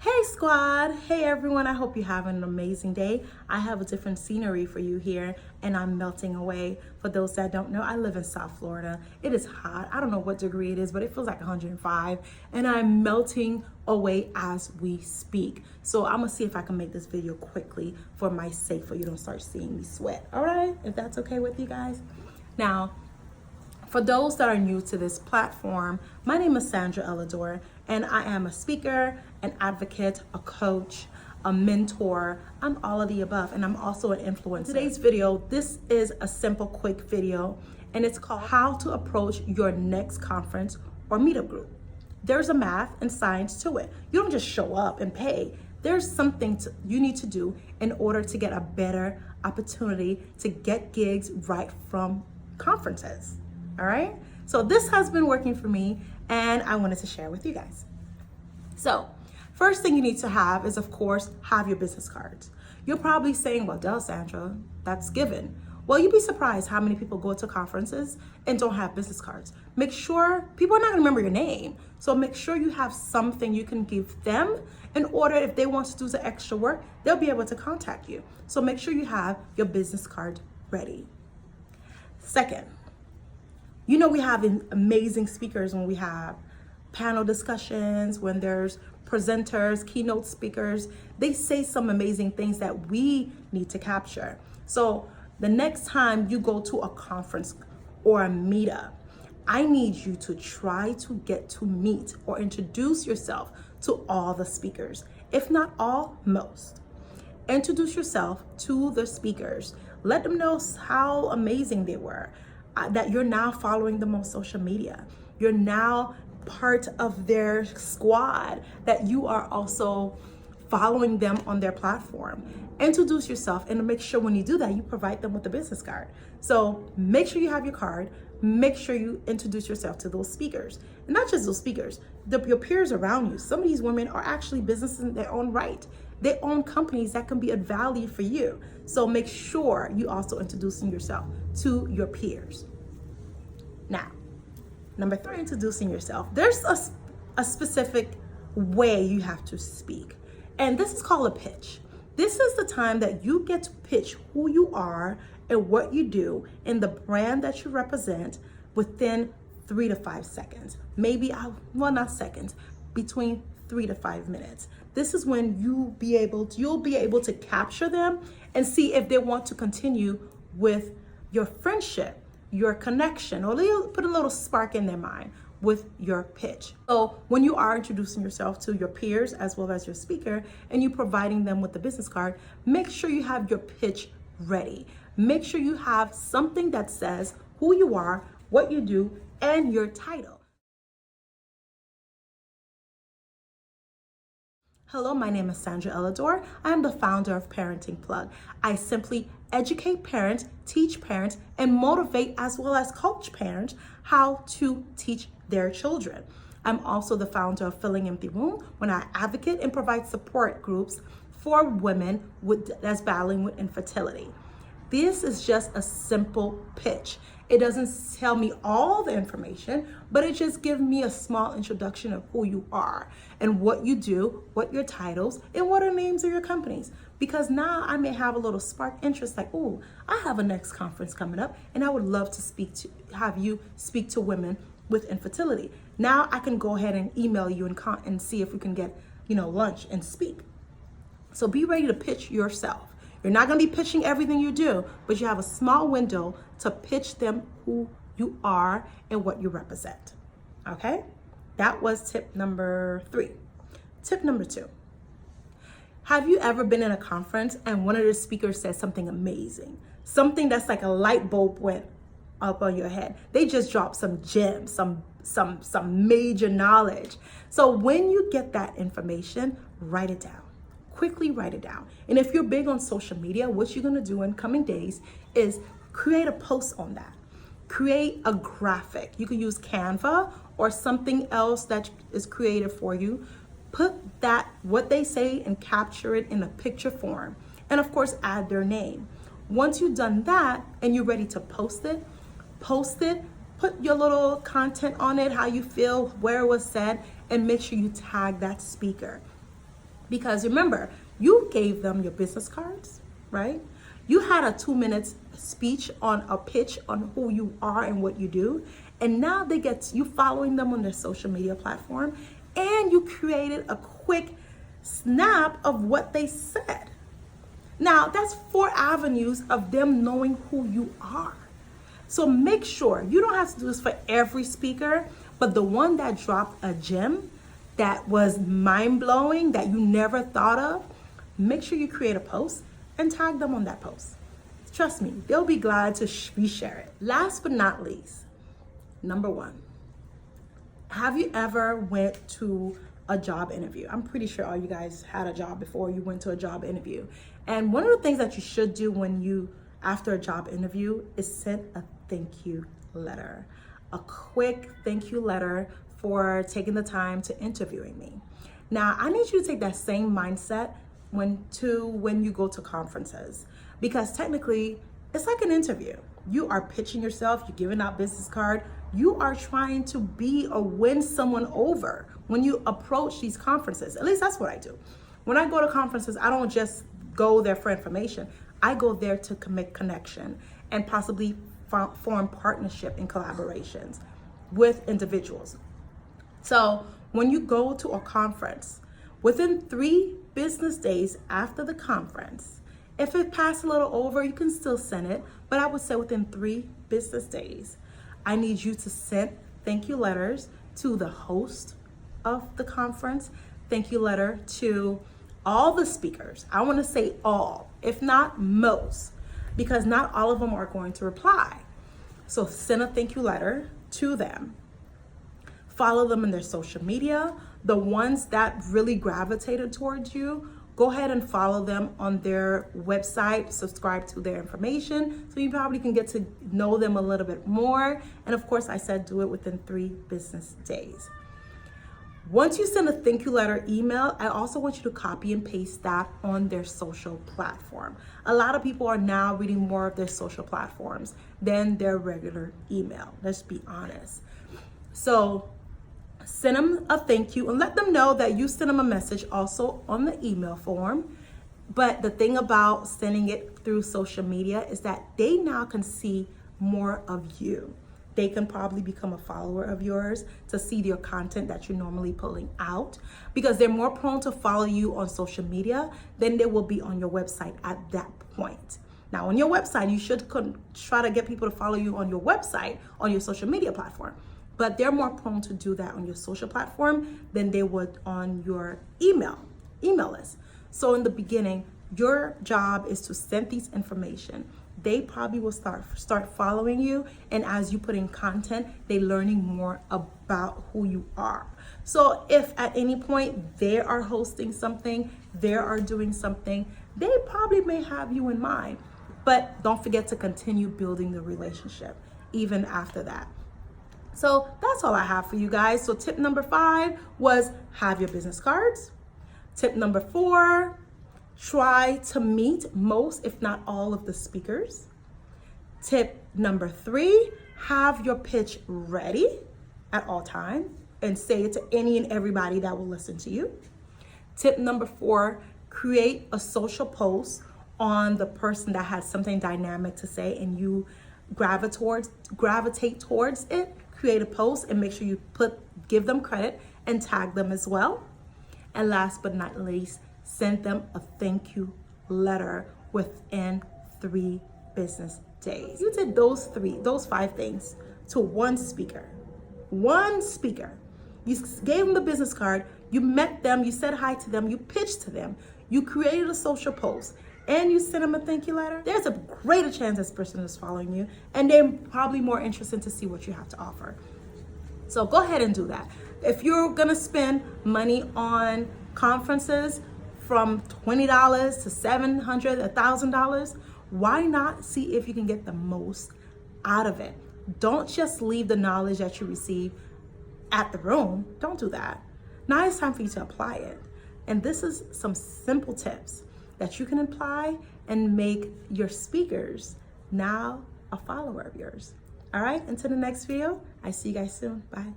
Hey squad, hey everyone, I hope you're having an amazing day. I have a different scenery for you here and I'm melting away. For those that don't know, I live in South Florida. It is hot. I don't know what degree it is, but it feels like 105 and I'm melting away as we speak. So I'm gonna see if I can make this video quickly for my sake, so you don't start seeing me sweat. All right, if that's okay with you guys. Now, for those that are new to this platform, my name is Sandra Elidor, and I am a speaker, an advocate, a coach, a mentor. I'm all of the above, and I'm also an influencer. Today's video, this is a simple, quick video, and it's called How to Approach Your Next Conference or Meetup Group. There's a math and science to it. You don't just show up and pay. There's something you need to do in order to get a better opportunity to get gigs right from conferences. All right, so this has been working for me and I wanted to share with you guys. So first thing you need to have is, of course, have your business cards. You're probably saying, well, duh, Sandra, that's given. Well, you'd be surprised how many people go to conferences and don't have business cards. Make sure people are not gonna remember your name. So make sure you have something you can give them in order, if they want to do the extra work, they'll be able to contact you. So make sure you have your business card ready. Second, you know, we have amazing speakers when we have panel discussions, when there's presenters, keynote speakers. They say some amazing things that we need to capture. So the next time you go to a conference or a meetup, I need you to try to get to meet or introduce yourself to all the speakers. If not all, most. Introduce yourself to the speakers. Let them know how amazing they were. That you're now following them on social media. You're now part of their squad, that you are also following them on their platform. Introduce yourself and make sure when you do that, you provide them with a business card. So make sure you have your card. Make sure you introduce yourself to those speakers. And not just those speakers, your peers around you. Some of these women are actually businesses in their own right. They own companies that can be of value for you. So make sure you also introducing yourself to your peers. Now, number 3, introducing yourself. There's a specific way you have to speak. And this is called a pitch. This is the time that you get to pitch who you are and what you do and the brand that you represent within 3 to 5 seconds. Maybe, well, not seconds, between 3 to 5 minutes. This is when you'll be able to capture them and see if they want to continue with your friendship, your connection, or they'll put a little spark in their mind with your pitch. So when you are introducing yourself to your peers as well as your speaker and you providing them with the business card, make sure you have your pitch ready. Make sure you have something that says who you are, what you do, and your title. Hello, my name is Sandra Elidor. I am the founder of Parenting Plug. I simply educate parents, teach parents, and motivate as well as coach parents how to teach their children. I'm also the founder of Filling Empty Room, when I advocate and provide support groups for women that's battling with infertility. This is just a simple pitch. It doesn't tell me all the information, but it just gives me a small introduction of who you are and what you do, what your titles, and what are the names of your companies. Because now I may have a little spark interest, like, oh, I have a next conference coming up and I would love to have you speak to women with infertility. Now I can go ahead and email you and see if we can get, lunch and speak. So be ready to pitch yourself. You're not going to be pitching everything you do, but you have a small window to pitch them who you are and what you represent. Okay? That was tip number 3. Tip number 2. Have you ever been in a conference and one of the speakers said something amazing? Something that's like a light bulb went up on your head. They just dropped some gems, some major knowledge. So when you get that information, write it down. Quickly write it down. And if you're big on social media, what you're gonna do in coming days is create a post on that. Create a graphic. You can use Canva or something else that is created for you. Put what they say, and capture it in a picture form. And of course, add their name. Once you've done that and you're ready to post it, put your little content on it, how you feel, where it was said, and make sure you tag that speaker. Because remember, you gave them your business cards, right? You had a 2 minute speech on a pitch on who you are and what you do. And now they get you following them on their social media platform, and you created a quick snap of what they said. Now, that's 4 avenues of them knowing who you are. So make sure, you don't have to do this for every speaker, but the one that dropped a gem that was mind-blowing that you never thought of, make sure you create a post and tag them on that post. Trust me, they'll be glad to reshare it. Last but not least, number 1, have you ever went to a job interview? I'm pretty sure all you guys had a job before you went to a job interview. And one of the things that you should do after a job interview is send a thank you letter. A quick thank you letter for taking the time to interviewing me. Now, I need you to take that same mindset when you go to conferences, because technically it's like an interview. You are pitching yourself, you're giving out business card, you are trying to be or win someone over when you approach these conferences. At least that's what I do. When I go to conferences, I don't just go there for information. I go there to make connection and possibly form partnership and collaborations with individuals. So when you go to a conference, within 3 business days after the conference, if it passed a little over, you can still send it, but I would say within 3 business days, I need you to send thank you letters to the host of the conference, thank you letter to all the speakers. I want to say all, if not most, because not all of them are going to reply. So send a thank you letter to them. Follow them in their social media. The ones that really gravitated towards you, go ahead and follow them on their website, subscribe to their information, so you probably can get to know them a little bit more. And of course, I said do it within 3 business days. Once you send a thank you letter email, I also want you to copy and paste that on their social platform. A lot of people are now reading more of their social platforms than their regular email. Let's be honest. So send them a thank you and let them know that you sent them a message also on the email form. But the thing about sending it through social media is that they now can see more of you. They can probably become a follower of yours to see your content that you're normally pulling out, because they're more prone to follow you on social media than they will be on your website at that point. Now, on your website, you should try to get people to follow you on your website, on your social media platform, but they're more prone to do that on your social platform than they would on your email list. So in the beginning, your job is to send these information. They probably will start following you, and as you put in content, they're learning more about who you are. So if at any point they are hosting something, they are doing something, they probably may have you in mind. But don't forget to continue building the relationship even after that. So that's all I have for you guys. So tip number 5 was have your business cards. Tip number 4, try to meet most, if not all, of the speakers. Tip number 3, have your pitch ready at all times and say it to any and everybody that will listen to you. Tip number 4, create a social post on the person that has something dynamic to say and you gravitate towards it. Create a post and make sure you give them credit and tag them as well. And last but not least, send them a thank you letter within 3 business days. You did those 5 things to one speaker. You gave them the business card, you met them, you said hi to them, you pitched to them, you created a social post, and you send them a thank you letter. There's a greater chance this person is following you, and they're probably more interested to see what you have to offer. So go ahead and do that. If you're gonna spend money on conferences from $20 to $700, $1,000, why not see if you can get the most out of it? Don't just leave the knowledge that you receive at the room. Don't do that. Now it's time for you to apply it. And this is some simple tips that you can apply and make your speakers now a follower of yours. All right, until the next video, I see you guys soon. Bye.